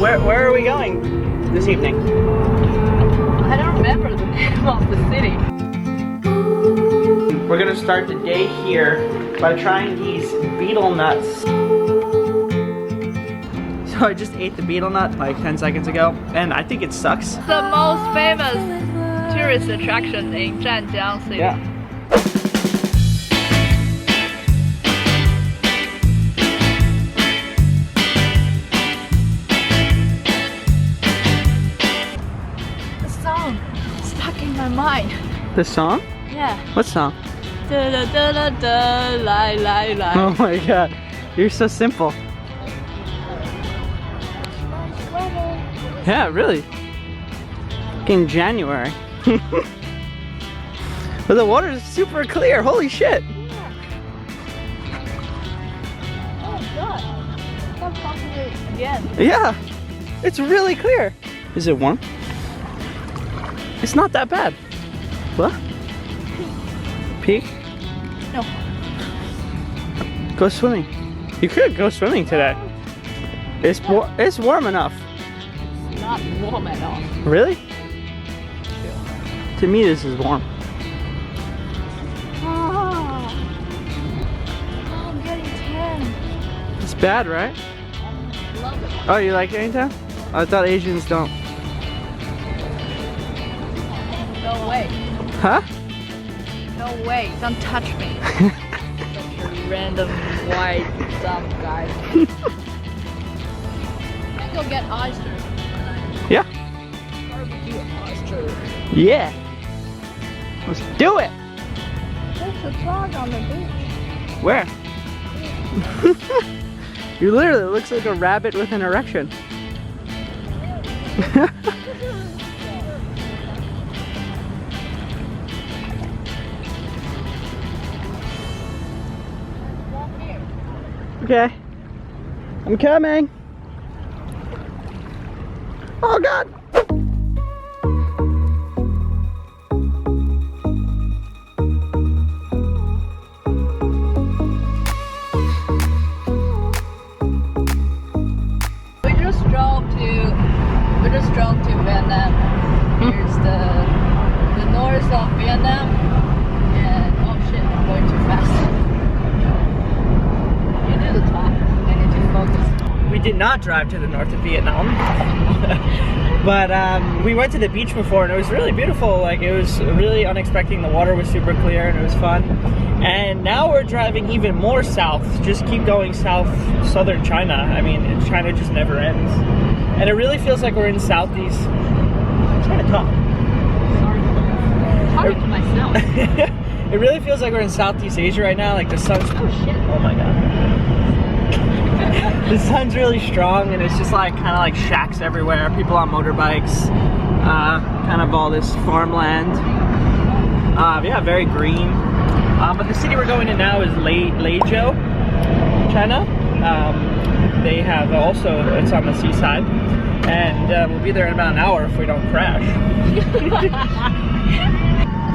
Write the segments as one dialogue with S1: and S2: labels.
S1: Where are we going this evening?
S2: I don't remember the name of the city.
S1: We're gonna start the day here by trying these beetle nuts. So I just ate the beetle nut like 10 seconds ago, and I think it sucks.
S2: The most famous tourist attraction in Zhanjiang city.
S1: Yeah.
S2: The song stuck in my mind.
S1: The song?
S2: Yeah.
S1: What song?
S2: Da da da da da, lie lie lie.
S1: Oh my god, you're so simple. Yeah, really. In January. But the water is super clear, holy shit.
S2: Oh god. Stop talking it again.
S1: Yeah, it's really clear. Is it warm? It's not that bad. What? Peek?
S2: No.
S1: Go swimming. You could go swimming today. It's warm enough.
S2: Not warm at all.
S1: Really? To me, this is warm.
S2: Oh, I'm getting tan.
S1: It's bad, right?
S2: Love it.
S1: Oh, you like getting tan? I thought Asians don't.
S2: No way.
S1: Huh?
S2: No way. Don't touch me. Such a random white dumb guy. Can go get oyster.
S1: Yeah.
S2: Barbecue oyster.
S1: Yeah. Let's do it.
S2: There's a dog on the beach.
S1: Where? You literally looks like a rabbit with an erection. Okay. I'm coming. Oh god.
S2: We just drove to Vietnam. Here's the north of Vietnam, and oh shit, I'm going too fast. You do the talk. I need to focus.
S1: We did not drive to the north of Vietnam. But we went to the beach before and it was really beautiful. Like, it was really unexpected. The water was super clear and it was fun. And now we're driving even more south. Just keep going south, southern China. I mean, China just never ends. And it really feels like we're in Southeast. I'm trying to talk.
S2: Sorry. Talking to myself.
S1: It really feels like we're in Southeast Asia right now. Like the sun's.
S2: Oh shit.
S1: Oh my god. The sun's really strong and it's just like kind of like shacks everywhere. People on motorbikes. Kind of all this farmland. Yeah, very green. But the city we're going to now is Leizhou, China. They have also, it's on the seaside, and we'll be there in about an hour if we don't crash.
S2: I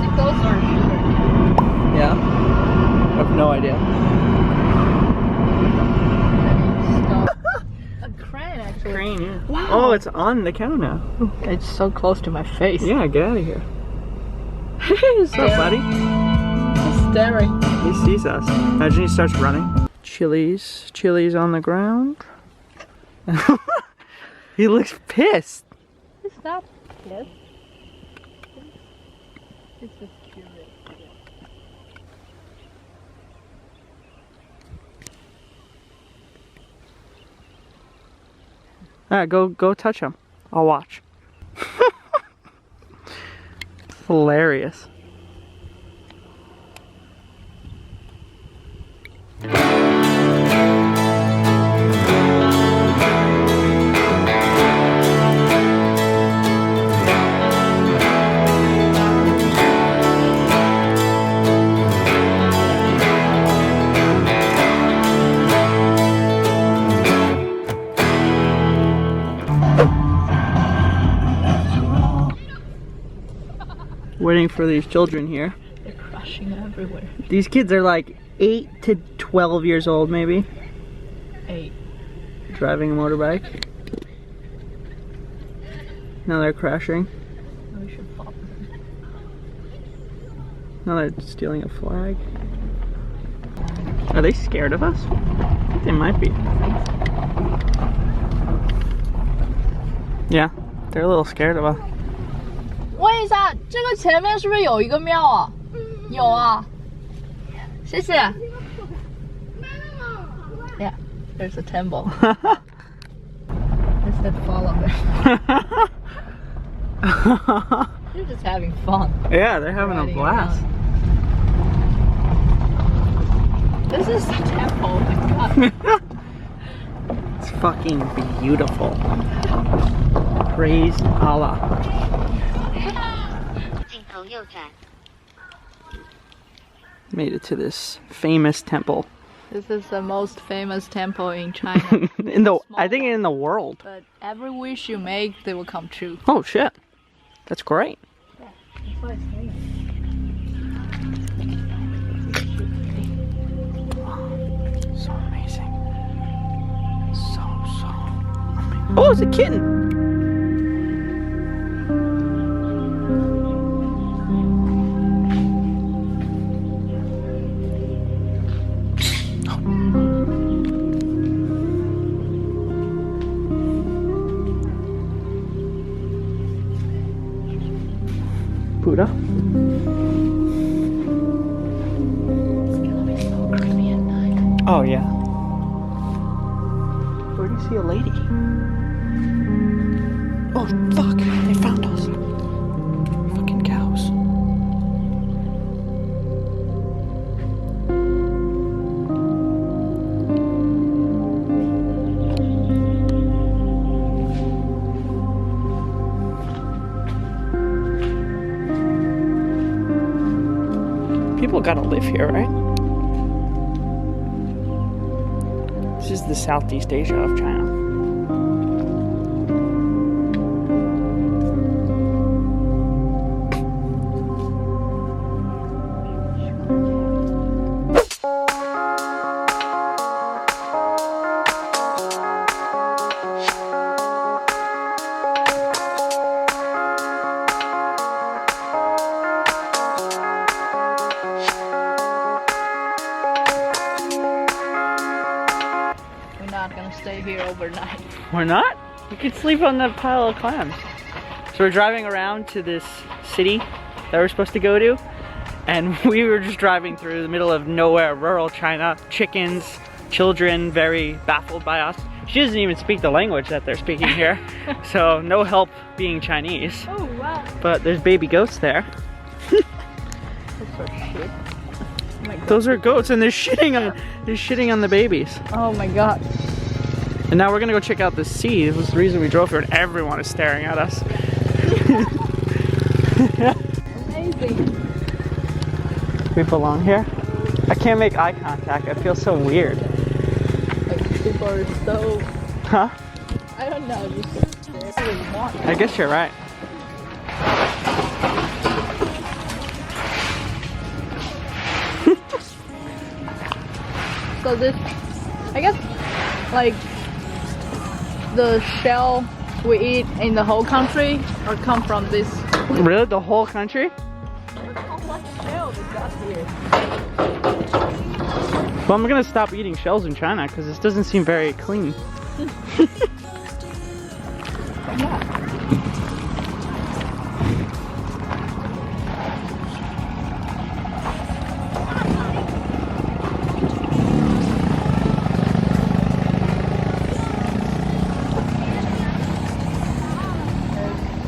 S2: think those are beautiful.
S1: Yeah? I have no idea.
S2: A crane, actually.
S1: Crane, yeah.
S2: Wow.
S1: Oh, it's on the cow now.
S2: It's so close to my face.
S1: Yeah, get out of here. What's up, buddy?
S2: It's staring.
S1: He sees us. Imagine he starts running. Chili's on the ground. He looks pissed.
S2: It's not pissed. It's just curious.
S1: Alright, go touch him. I'll watch. Hilarious. Waiting for these children here.
S2: They're crushing everywhere.
S1: These kids are like 8 to 12 years old, maybe.
S2: 8.
S1: driving a motorbike. Now they're crashing.
S2: We should follow them.
S1: Now they're stealing a flag. Are they scared of us? I think they might be. Yeah, they're a little scared of us.
S2: 问一下，这个前面是不是有一个庙啊？有啊。谢谢。Yeah, there's a temple. I said follow them. They're just having fun.
S1: Yeah, they're having a
S2: Riding
S1: blast.
S2: around. This is the temple, oh my god.
S1: It's fucking beautiful. Praise Allah. Made it to this famous temple.
S2: This is the most famous temple in China.
S1: I think in the world.
S2: But every wish you make, they will come true.
S1: Oh shit. That's great.
S2: Yeah, that's why it's famous.
S1: So amazing. So amazing. Oh, it's a kitten. Buddha.
S2: It's gonna be so creepy at night.
S1: Oh yeah. Where do you see a lady? Oh fuck! They found us. Fucking cows. People gotta live here, right? This is the Southeast Asia of China.
S2: Stay here overnight.
S1: We're not? We could sleep on that pile of clams. So we're driving around to this city that we're supposed to go to, and we were just driving through the middle of nowhere, rural China, chickens, children, very baffled by us. She doesn't even speak the language that they're speaking here, so no help being Chinese.
S2: Oh wow.
S1: But there's baby goats there.
S2: That's for shit. Oh my god.
S1: Those are goats, and they're shitting on the babies.
S2: Oh my god.
S1: And now we're gonna go check out the sea. This was the reason we drove here, and everyone is staring at us.
S2: Amazing.
S1: We belong here? I can't make eye contact. I feel so weird.
S2: Like people are so...
S1: Huh?
S2: I don't know. Just really want.
S1: I guess you're right.
S2: So this, I guess, like the shell we eat in the whole country or come from this.
S1: Really? The whole country?
S2: Look how much shell we got here.
S1: Well, I'm gonna stop eating shells in China because this doesn't seem very clean.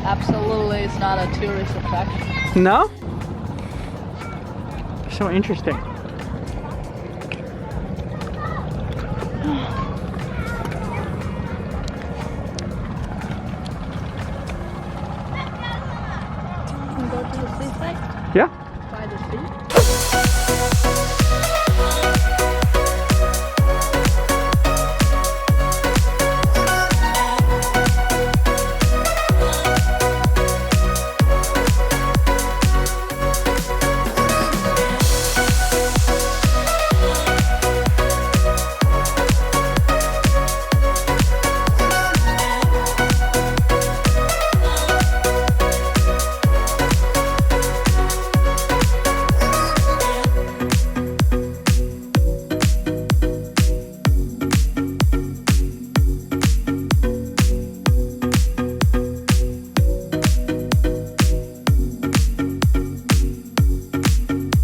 S2: Absolutely, it's not a tourist attraction.
S1: No? So interesting.
S2: Can we go to the seaside?
S1: Yeah.